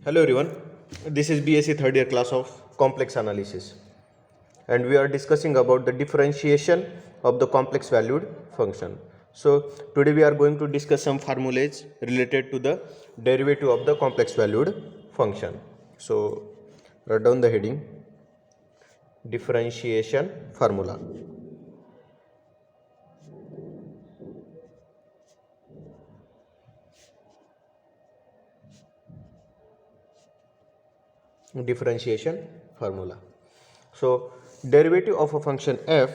Hello everyone, this is BSc third year class of complex analysis and we are discussing about the differentiation of the complex valued function. So today we are going to discuss some formulas related to the derivative of the complex valued function. So write down the heading differentiation formula. Differentiation formula. So derivative of a function f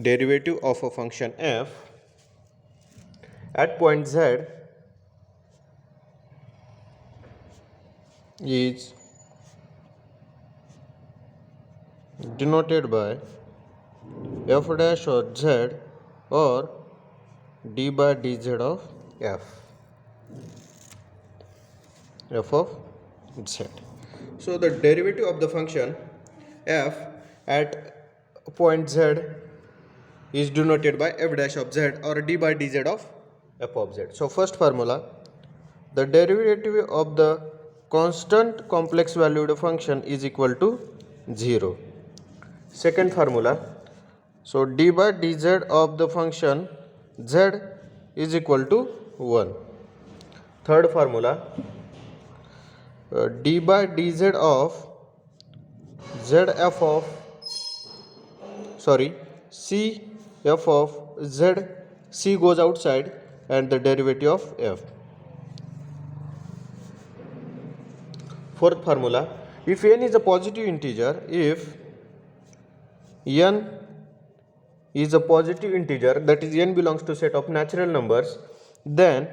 derivative of a function f at point z is denoted by f dash of z or d by dz of f of z. So the derivative of the function f at point z is denoted by f dash of z or d by dz of f of z. So first formula, the derivative of the constant complex valued function is equal to 0. Second formula, so d by dz of the function z is equal to 1. Third formula, d by dz of zf of c f of z, c goes outside and the derivative of f. Fourth formula, if n is a positive integer, if n is a positive integer, that is n belongs to set of natural numbers, then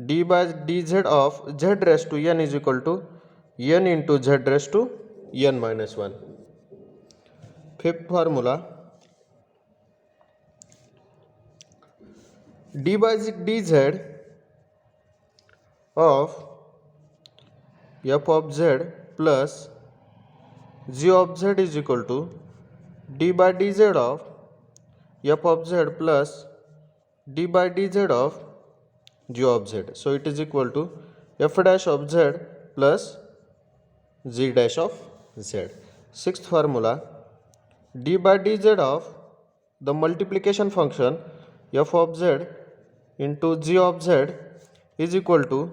d by dz of z raised to n is equal to n into z raised to n minus 1. Fifth formula, d by dz of f of z plus g of z is equal to d by dz of f of z plus d by dz of g of z. So it is equal to f dash of z plus g dash of z. Sixth formula, d by dz of the multiplication function f of z into g of z is equal to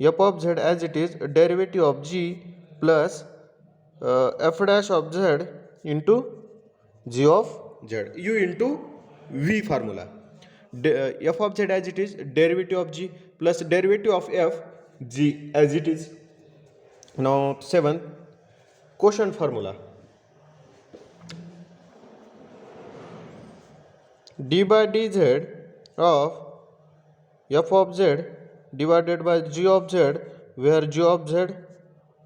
f of z as it is derivative of g plus f dash of z into g of z, u into v formula. F of z as it is derivative of g plus derivative of f g as it is. Now seventh, quotient formula, d by dz of f of z divided by g of z, where g of z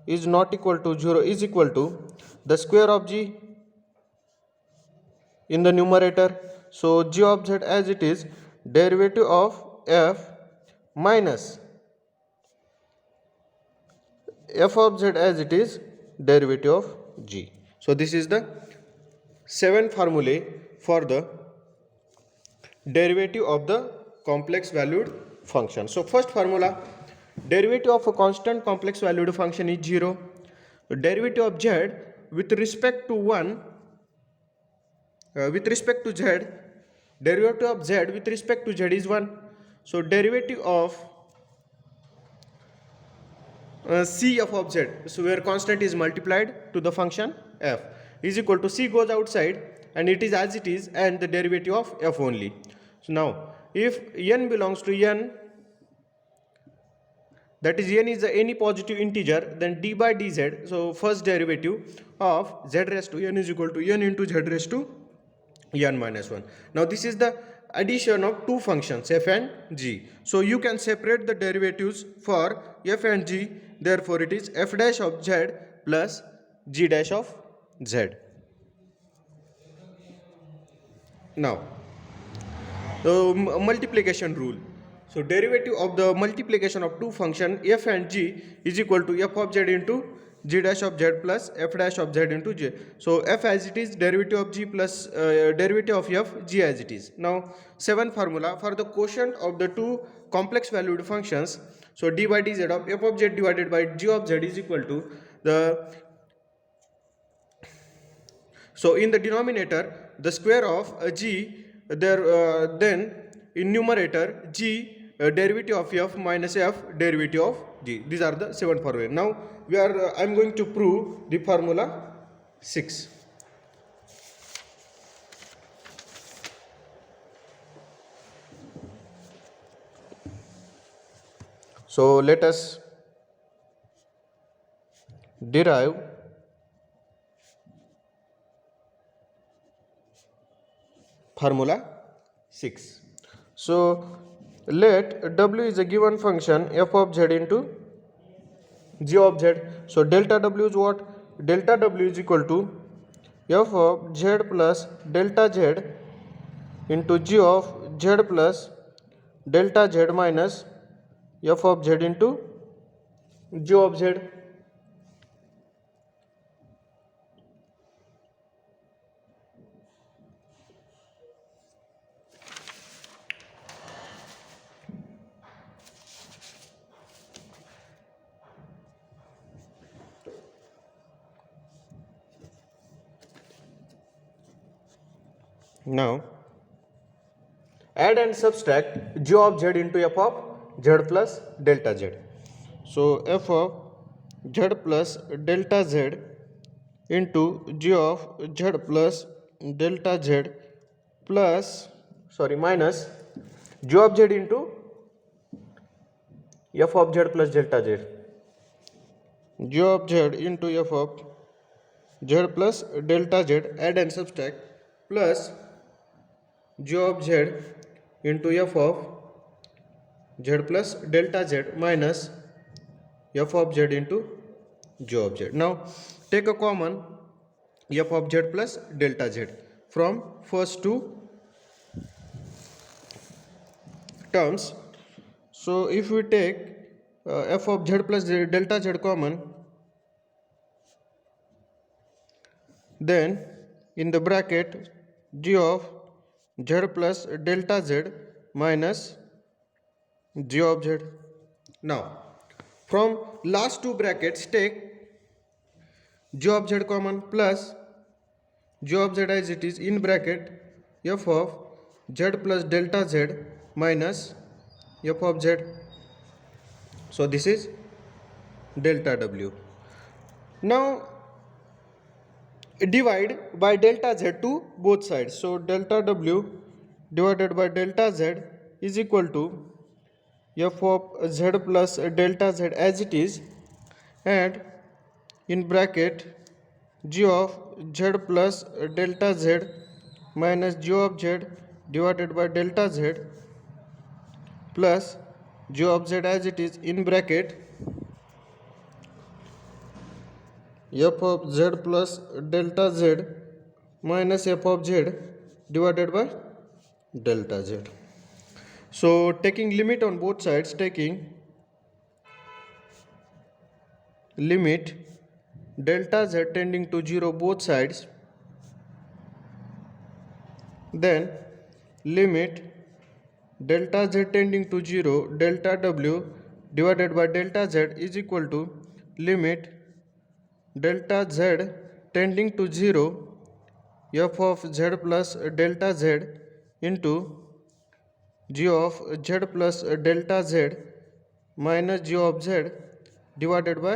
is not equal to 0 is equal to the square of g in the numerator. So g of z as it is derivative of f minus f of z as it is derivative of g. So this is the 7 formulae for the derivative of the complex valued function. So first formula, derivative of a constant complex valued function is 0. Derivative of z with respect to 1 with respect to z, derivative of z with respect to z is 1. So derivative of c f of z, so where constant is multiplied to the function f, is equal to c goes outside and it is as it is and the derivative of f only. So now if n belongs to n, that is n is any positive integer, then d by dz, so first derivative of z raised to n is equal to n into z raised to n minus 1. Now this is the addition of two functions f and g. So you can separate the derivatives for f and g, therefore it is f dash of z plus g dash of z. Now the multiplication rule. So derivative of the multiplication of two function f and g is equal to f of z into g dash of z plus f dash of z into j. So f as it is, derivative of g plus derivative of f, g as it is. Now seventh formula for the quotient of the two complex valued functions. So d by dz of f of z divided by g of z is equal to the, so in the denominator the square of g, there then in numerator g derivative of f minus f derivative of g. These are the seven formula. Now we are I am going to prove the formula 6. So let us derive formula 6. So let w is a given function f of z into g of z. So delta w is what? Delta w is equal to f of z plus delta z into g of z plus delta z minus f of z into g of z. Now add and subtract g of z into f of z plus delta z. So f of z plus delta z into g of z plus delta z plus, sorry, minus g of z into f of z plus delta z. G of z into f of z plus delta z, add and subtract, plus g of z into f of z plus delta z minus f of z into g of z. Now take a common f of z plus delta z from first two terms. So if we take f of z plus delta z common, then in the bracket g of z plus delta z minus g of z. Now from last two brackets take g of z common plus g of z as it is in bracket f of z plus delta z minus f of z. So this is delta w. Now divide by delta z to both sides. So delta w divided by delta z is equal to f of z plus delta z as it is, and in bracket g of z plus delta z minus g of z divided by delta z plus g of z as it is in bracket f of z plus delta z minus f of z divided by delta z. So taking limit on both sides, taking limit delta z tending to 0 both sides, then limit delta z tending to 0 delta w divided by delta z is equal to limit delta z tending to 0 f of z plus delta z into g of z plus delta z minus g of z divided by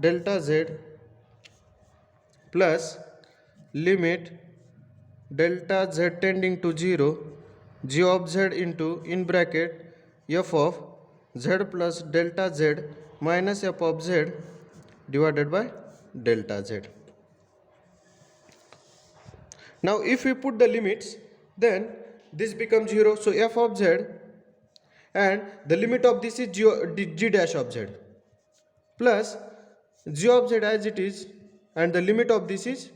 delta z plus limit delta z tending to 0 g of z into in bracket f of z plus delta z minus f of z divided by delta z. Now if we put the limits, then this becomes 0. So f of z, and the limit of this is g dash of z plus g of z as it is, and the limit of this is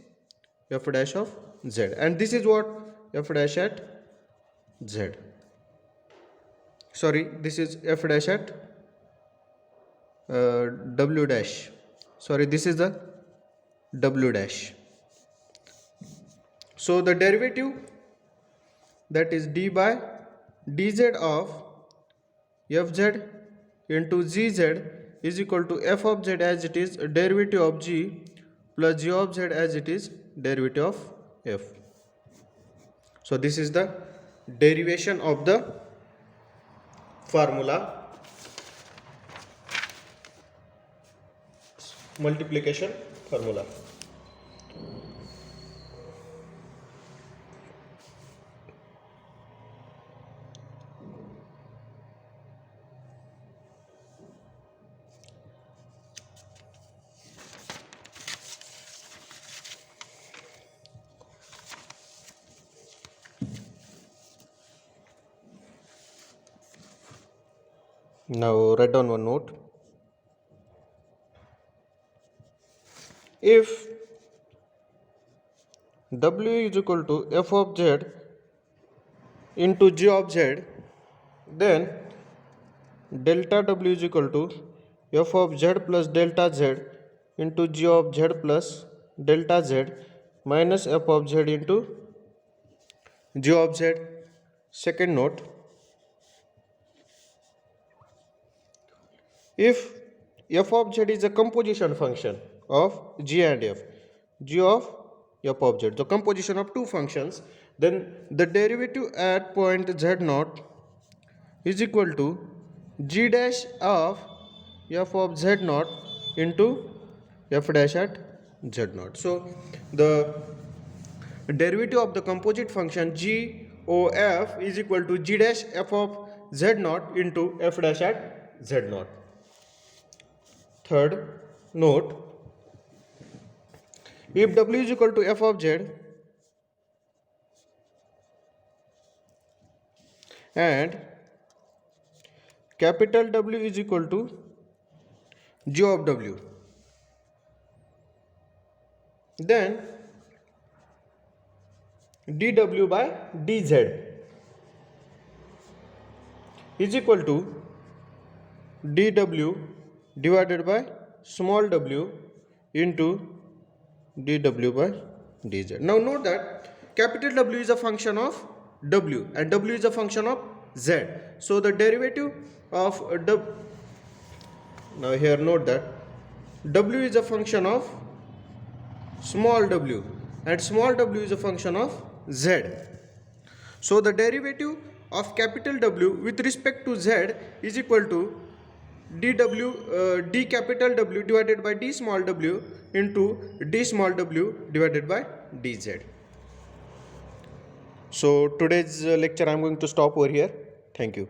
f dash of z, and this is what? F dash at z. Sorry, this is f dash at w dash. sorry, this is the w dash. So the derivative, that is d by dz of fz into gz is equal to f of z as it is derivative of g plus g of z as it is derivative of f. So this is the derivation of the formula, multiplication formula. Now write down one note. If w is equal to f of z into g of z, then delta w is equal to f of z plus delta z into g of z plus delta z minus f of z into g of z. Second note, if f of z is a composition function of g and f, g of f of z, the composition of two functions, then the derivative at point z naught is equal to g dash of f of z naught into f dash at z naught. So the derivative of the composite function g of is equal to g dash f of z naught into f dash at z naught. Third note, if w is equal to f of z and capital W is equal to g of w, then dw by dz is equal to dw divided by small w into dw by dz. Now note that capital W is a function of w and w is a function of z. So the derivative of w, now here note that w is a function of small w and small w is a function of z. So the derivative of capital W with respect to z is equal to d capital W divided by d small w into d small w divided by dz. So today's lecture I am going to stop over here. Thank you.